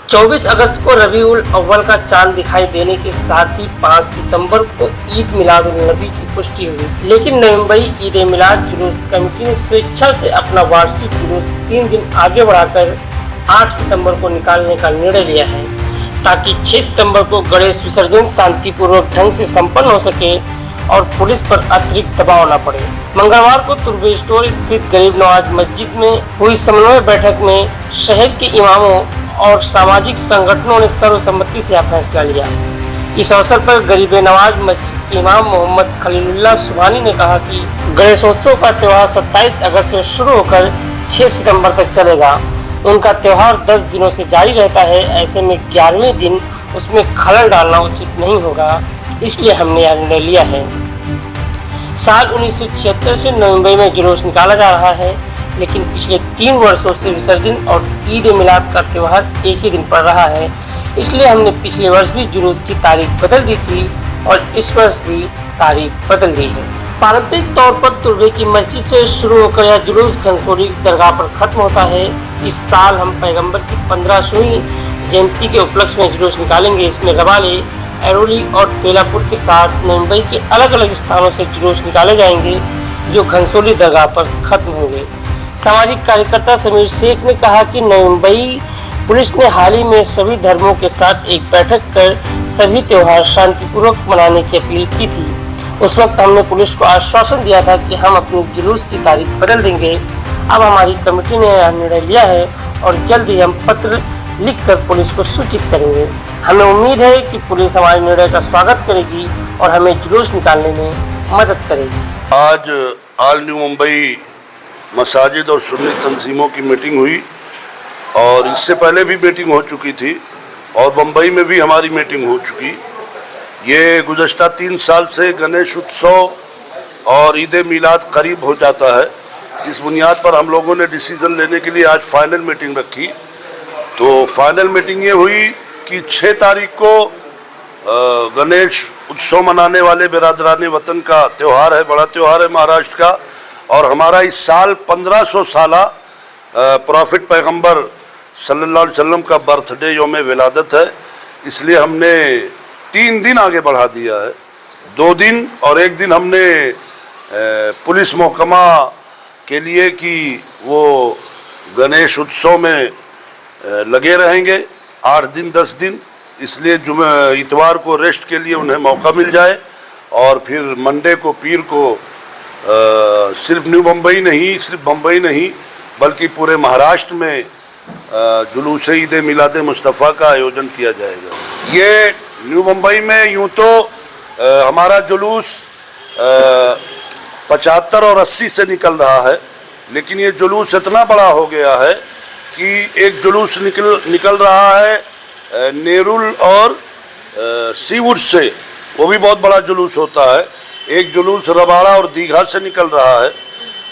24 अगस्त को रबीउल अव्वल का चांद दिखाई देने के साथ ही 5 सितंबर को ईद मिलाद उन नबी की पुष्टि हुई, लेकिन नवी मुंबई ईद मिलाद जुलूस कमेटी ने स्वेच्छा से अपना वार्षिक जुलूस 3 दिन आगे बढ़ाकर 8 सितंबर को निकालने का निर्णय लिया है, ताकि 6 सितंबर को गणेश विसर्जन शांतिपूर्वक ढंग से संपन्न हो सके और पुलिस पर अतिरिक्त दबाव न पड़े। मंगलवार को तुर्बे स्टोर स्थित गरीब नवाज मस्जिद में हुई समन्वय बैठक में शहर के इमामों और सामाजिक संगठनों ने सर्वसम्मति से यह फैसला लिया। इस अवसर पर गरीब नवाज मस्जिद के इमाम मोहम्मद खलीलुल्लाह सुभानी ने कहा कि गणेशोत्सव का त्यौहार 27 अगस्त से शुरू होकर 6 सितंबर तक चलेगा। उनका त्यौहार 10 दिनों से जारी रहता है, ऐसे में 11वें दिन उसमें खलल डालना उचित नहीं होगा, इसलिए हमने यह निर्णय लिया है। साल 1976 से नवी मुंबई में जुलूस निकाला जा रहा है, लेकिन पिछले 3 वर्षों से विसर्जन और ईद मिलाद का त्यौहार एक ही दिन पड़ रहा है, इसलिए हमने पिछले वर्ष भी जुलूस की तारीख बदल दी थी और इस वर्ष भी तारीख बदल दी है। पारंपरिक तौर पर तुर्बे की मस्जिद से शुरू होकर यह जुलूस घनसोली दरगाह पर खत्म होता है। इस साल हम पैगंबर की 1500वीं जयंती के उपलक्ष्य में जुलूस निकालेंगे। इसमें रबाले, ऐरोली और बेलापुर के साथ मुंबई के अलग अलग स्थानों से जुलूस निकाले जाएंगे, जो घनसोली दरगाह पर खत्म होंगे। सामाजिक कार्यकर्ता समीर शेख ने कहा कि नई मुंबई पुलिस ने हाल ही में सभी धर्मों के साथ एक बैठक कर सभी त्योहार शांतिपूर्वक मनाने की अपील की थी। उस वक्त हमने पुलिस को आश्वासन दिया था कि हम अपने जुलूस की तारीख बदल देंगे। अब हमारी कमेटी ने यह निर्णय लिया है और जल्द ही हम पत्र लिखकर पुलिस को सूचित करेंगे। हमें उम्मीद है कि पुलिस हमारे निर्णय का स्वागत करेगी और हमें जुलूस निकालने में मदद करेगी। आज ऑल न्यू मुंबई मसाजिद और सुन्नी तंजीमों की मीटिंग हुई और इससे पहले भी मीटिंग हो चुकी थी और मुंबई में भी हमारी मीटिंग हो चुकी। ये गुज़श्ता 3 साल से गणेश उत्सव और ईद मिलाद करीब हो जाता है। इस बुनियाद पर हम लोगों ने डिसीज़न लेने के लिए आज फाइनल मीटिंग रखी। तो फाइनल मीटिंग ये हुई कि 6 तारीख को गणेश उत्सव मनाने वाले बिरादरान वतन का त्यौहार है, बड़ा त्यौहार है महाराष्ट्र का, और हमारा इस साल 1500 साला प्रॉफिट पैगंबर सल्लल्लाहु अलैहि वसल्लम का बर्थडे योम विलादत है, इसलिए हमने 3 दिन आगे बढ़ा दिया है। 2 दिन और 1 दिन हमने पुलिस महकमा के लिए कि वो गणेश उत्सव में लगे रहेंगे 8 दिन 10 दिन, इसलिए इतवार को रेस्ट के लिए उन्हें मौका मिल जाए और फिर मंडे को पीर को सिर्फ न्यू मुंबई नहीं, सिर्फ मुंबई नहीं बल्कि पूरे महाराष्ट्र में जुलूस ईद मिलाद मुस्तफ़ा का आयोजन किया जाएगा। ये न्यू मुंबई में यूँ तो हमारा जुलूस 75 और 80 से निकल रहा है, लेकिन ये जुलूस इतना बड़ा हो गया है कि एक जुलूस निकल रहा है नेरुल और सीवुड से, वो भी बहुत बड़ा जुलूस होता है। एक जुलूस रबाड़ा और दीघा से निकल रहा है,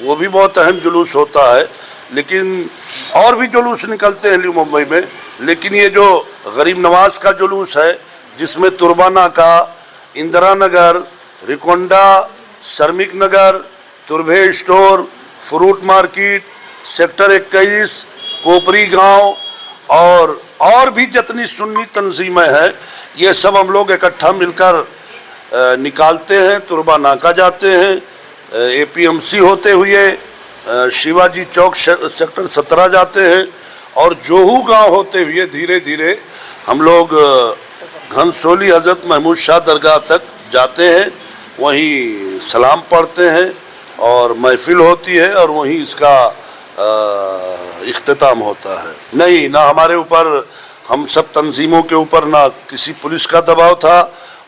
वो भी बहुत अहम जुलूस होता है। लेकिन और भी जुलूस निकलते हैं न्यू मुंबई में, लेकिन ये जो गरीब नवाज का जुलूस है जिसमें तुर्बाना का, इंदिरा नगर, रिकोंडा, Shramik Nagar, Turbhe store, fruit market, sector 21, Kopri गांव और भी जितनी सुन्नी तंजीमें हैं, ये सब हम लोग इकट्ठा मिलकर निकालते हैं। तुर्बा नाका जाते हैं, APMC होते हुए शिवाजी चौक सेक्टर 17 जाते हैं और जोहू गांव होते हुए धीरे धीरे हम लोग घनसोली हज़रत महमूद शाह दरगाह तक जाते हैं। वहीं सलाम पढ़ते हैं और महफिल होती है और वहीं इसका इख्तिताम होता है। नहीं, ना हमारे ऊपर, हम सब तंजीमों के ऊपर ना किसी पुलिस का दबाव था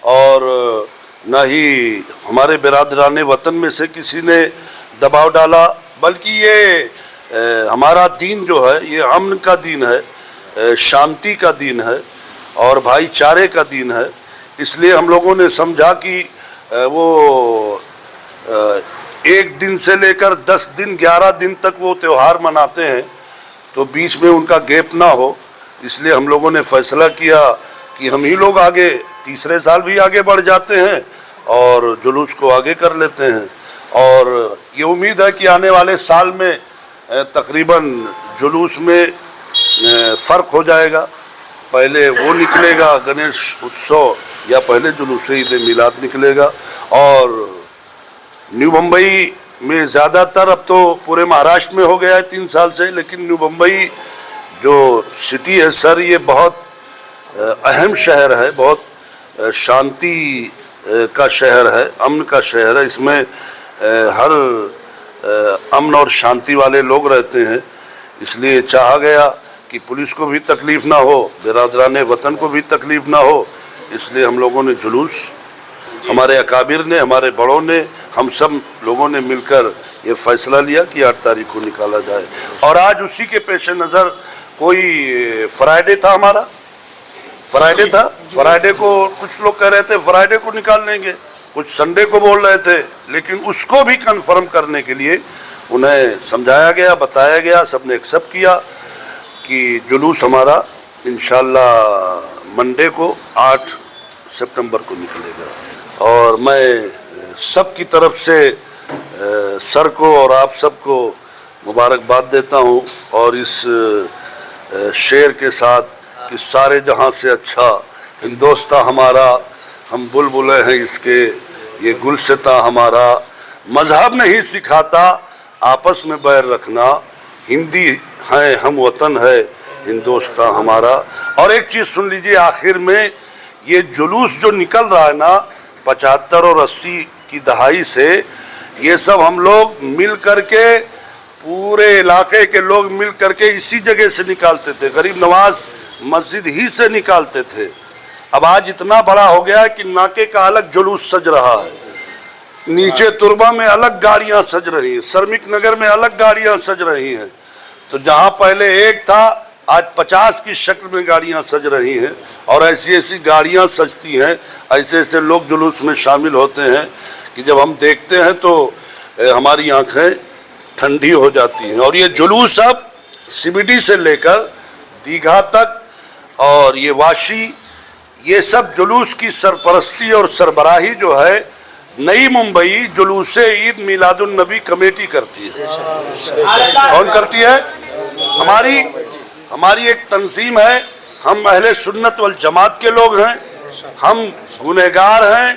और ना ही हमारे बिरादरान वतन में से किसी ने दबाव डाला, बल्कि ये हमारा दीन जो है ये अमन का दीन है, शांति का दीन है और भाईचारे का दीन है। इसलिए हम लोगों ने समझा कि वो 1 दिन से लेकर 10 दिन 11 दिन तक वो त्यौहार मनाते हैं, तो बीच में उनका गैप ना हो, इसलिए हम लोगों ने फैसला किया कि हम ही लोग आगे तीसरे साल भी आगे बढ़ जाते हैं और जुलूस को आगे कर लेते हैं। और ये उम्मीद है कि आने वाले साल में तकरीबन जुलूस में फ़र्क हो जाएगा पहले वो निकलेगा गणेश उत्सव या पहले जुलूस ईद मिलाद निकलेगा। और न्यू मुंबई में ज़्यादातर, अब तो पूरे महाराष्ट्र में हो गया है 3 साल से, लेकिन न्यू मुंबई जो सिटी है सर, ये बहुत अहम शहर है, बहुत शांति का शहर है, अमन का शहर है। इसमें हर अमन और शांति वाले लोग रहते हैं, इसलिए चाहा गया कि पुलिस को भी तकलीफ़ ना हो, बिरादरान वतन को भी तकलीफ़ ना हो, इसलिए हम लोगों ने जुलूस, हमारे अकाबिर ने, हमारे बड़ों ने, हम सब लोगों ने मिलकर ये फैसला लिया कि 8 तारीख को निकाला जाए। और आज उसी के पेश नज़र कोई फ्राइडे था, हमारा फ्राइडे था, फ्राइडे को कुछ लोग कह रहे थे फ्राइडे को निकाल लेंगे, कुछ संडे को बोल रहे थे, लेकिन उसको भी कंफर्म करने के लिए उन्हें समझाया गया, बताया गया, सबने एक्सेप्ट किया कि जुलूस हमारा इंशाल्लाह मंडे को 8 सितंबर को निकलेगा। और मैं सब की तरफ से सर को और आप सबको मुबारकबाद देता हूँ, और इस शेर के साथ कि सारे जहाँ से अच्छा हिंदुस्तान हमारा, हम बुलबुले हैं इसके, ये गुलसिता हमारा, मजहब नहीं सिखाता आपस में बैर रखना, हिंदी है हम वतन है हिंदुस्तान हमारा। और एक चीज़ सुन लीजिए आखिर में, ये जुलूस जो निकल रहा है ना 75 और 80 की दहाई से, ये सब हम लोग मिल करके, पूरे इलाके के लोग मिल करके इसी जगह से निकालते थे, गरीब नवाज मस्जिद ही से निकालते थे। अब आज इतना बड़ा हो गया है कि नाके का अलग जुलूस सज रहा है, नीचे तुरबा में अलग गाड़ियां सज रही हैं, श्रमिक नगर में अलग गाड़ियां सज रही हैं। तो जहां पहले एक था, आज 50 की शक्ल में गाड़ियां सज रही हैं, और ऐसी ऐसी गाड़ियां सजती हैं, ऐसे ऐसे लोग जुलूस में शामिल होते हैं कि जब हम देखते हैं तो हमारी आंखें ठंडी हो जाती हैं। और ये जुलूस अब सीबीडी से लेकर दीघा तक, और ये वाशी, ये सब जुलूस की सरपरस्ती और सरबराही जो है नई मुंबई जुलूस ईद मिलादुन नबी कमेटी करती है। कौन करती है? हमारी एक तंजीम है, हम अहले सुन्नत वल जमात के लोग हैं, हम गुनहगार हैं,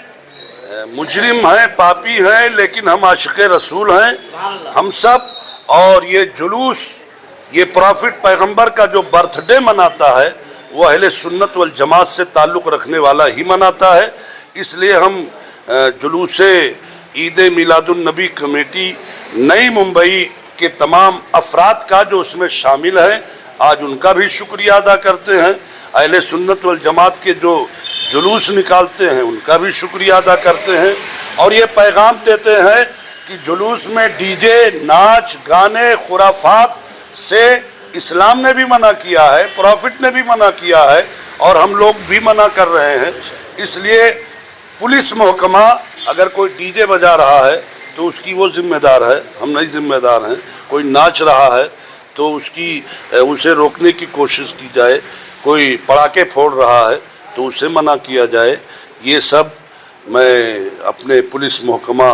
मुजरिम हैं, पापी हैं, लेकिन हम आशिक़ रसूल हैं हम सब। और ये जुलूस, ये प्रॉफिट पैगंबर का जो बर्थडे मनाता है, वो अहले सुन्नत वल जमात से ताल्लुक़ रखने वाला ही मनाता है। इसलिए हम जुलूस ईद मिलादुन नबी कमेटी नई मुंबई के तमाम अफराद का जो उसमें शामिल है, आज उनका भी शुक्रिया अदा करते हैं। अहले सुन्नत वल जमात के जो जुलूस निकालते हैं उनका भी शुक्रिया अदा करते हैं, और ये पैगाम देते हैं कि जुलूस में डीजे, नाच गाने, खुराफात से इस्लाम ने भी मना किया है, प्रॉफिट ने भी मना किया है, और हम लोग भी मना कर रहे हैं। इसलिए पुलिस महकमा अगर कोई डीजे बजा रहा है तो उसकी वो जिम्मेदार है, हम नहीं जिम्मेदार हैं। कोई नाच रहा है तो उसे रोकने की कोशिश की जाए, कोई पटाखे फोड़ रहा है तो उसे मना किया जाए। ये सब मैं अपने पुलिस महकमा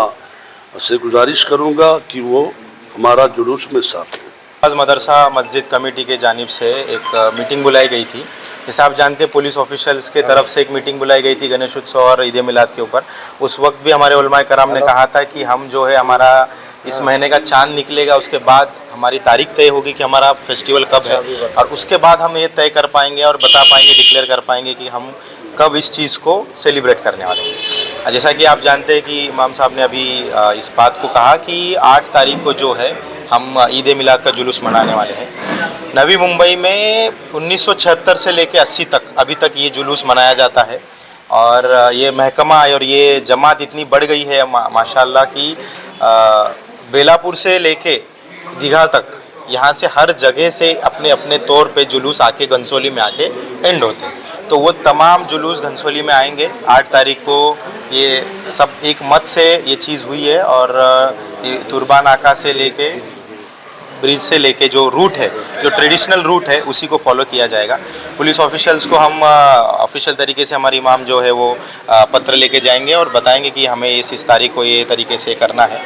से गुजारिश करूँगा कि वो हमारा जुलूस में साथ है। आज मदरसा मस्जिद कमेटी के जानिब से एक मीटिंग बुलाई गई थी। जैसे आप जानते हैं पुलिस ऑफिशियल्स के तरफ से एक मीटिंग बुलाई गई थी गणेश उत्सव और ईद मिलाद के ऊपर। उस वक्त भी हमारे उलमाए कराम ने कहा था कि हम जो है, हमारा इस महीने का चांद निकलेगा, उसके बाद हमारी तारीख तय होगी कि हमारा फेस्टिवल कब है, और उसके बाद हम ये तय कर पाएंगे और बता पाएंगे, डिक्लेयर कर पाएंगे कि हम कब इस चीज़ को सेलिब्रेट करने वाले हैं। जैसा कि आप जानते हैं कि इमाम साहब ने अभी इस बात को कहा कि 8 तारीख को जो है हम ईद मिलाद का जुलूस मनाने वाले हैं। नवी मुंबई में 1976 से लेकर 80 तक अभी तक ये जुलूस मनाया जाता है, और ये महकमा और ये जमात इतनी बढ़ गई है माशाल्लाह कि बेलापुर से लेके दीघा तक यहाँ से हर जगह से अपने अपने तौर पे जुलूस आके घनसोली में आके एंड होते हैं। तो वो तमाम जुलूस घनसोली में आएंगे 8 तारीख को। ये सब एक मत से ये चीज़ हुई है, और ये तुरबा नाका से लेके ब्रिज से लेके जो रूट है, जो ट्रेडिशनल रूट है, उसी को फॉलो किया जाएगा। पुलिस ऑफिशियल्स को हम ऑफिशियल तरीके से हमारे इमाम जो है वो पत्र लेके जाएंगे और बताएंगे कि हमें इस तारीख को ये तरीके से करना है।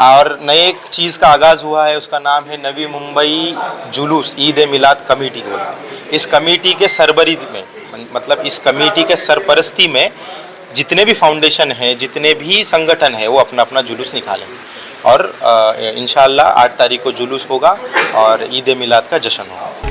और नए एक चीज़ का आगाज़ हुआ है, उसका नाम है नवी मुंबई जुलूस ईद मिलाद कमेटी बोलते हैं। इस कमेटी के सरबरी में, मतलब इस कमेटी के सरपरस्ती में जितने भी फाउंडेशन हैं, जितने भी संगठन हैं, वो अपना अपना जुलूस निकालेंगे और इंशाअल्लाह 8 तारीख को जुलूस होगा और ईद मिलाद का जश्न होगा।